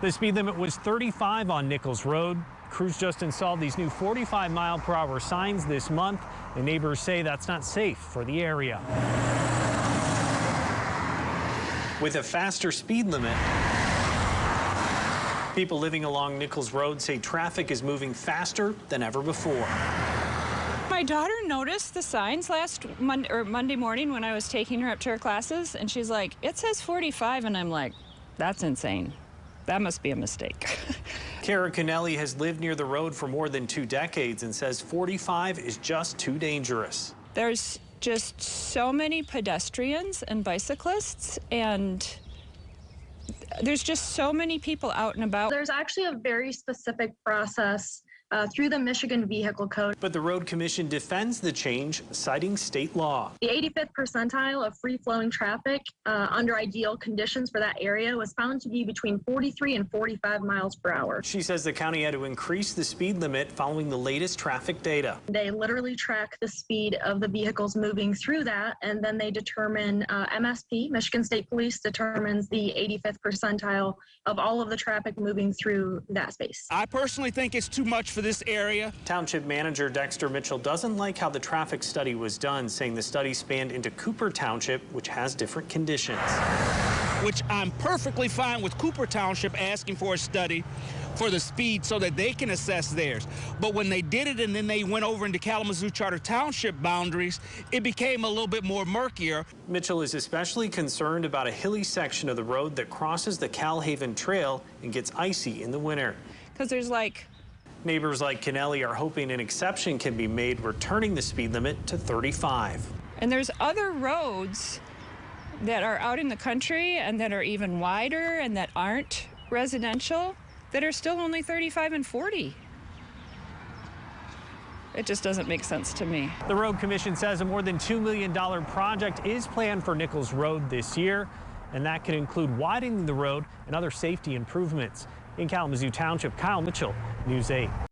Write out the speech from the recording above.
The speed limit was 35 on Nichols Road. Crews just installed these new 45-mile-per-hour signs this month, and neighbors say that's not safe for the area. With a faster speed limit, people living along Nichols Road say traffic is moving faster than ever before. My daughter noticed the signs last Monday morning when I was taking her up to her classes, and she's like, "It says 45," and I'm like, "That's insane. That must be a mistake." Kara Kennelly has lived near the road for more than 2 decades and says 45 is just too dangerous. There's just so many pedestrians and bicyclists, and there's just so many people out and about. There's actually a very specific process through the Michigan Vehicle Code. But the Road Commission defends the change, citing state law. The 85th percentile of free-flowing traffic under ideal conditions for that area was found to be between 43 and 45 miles per hour. She says the county had to increase the speed limit following the latest traffic data. They literally track the speed of the vehicles moving through that, and then they determine, MSP, Michigan State Police, determines the 85th percentile of all of the traffic moving through that space. I personally think it's too much for this area. Township Manager Dexter Mitchell doesn't like how the traffic study was done, saying the study spanned into Cooper Township, which has different conditions. Which I'm perfectly fine with Cooper Township asking for a study for the speed so that they can assess theirs. But when they did it and then they went over into Kalamazoo Charter Township boundaries, it became a little bit more murkier. Mitchell is especially concerned about a hilly section of the road that crosses the Calhaven Trail and gets icy in the winter. Because there's Neighbors like Kennelly are hoping an exception can be made, returning the speed limit to 35. And there's other roads that are out in the country and that are even wider and that aren't residential that are still only 35 and 40. It just doesn't make sense to me. The Road Commission says a more than $2 million project is planned for Nichols Road this year, and that could include widening the road and other safety improvements. In Kalamazoo Township, Kyle Mitchell, News 8.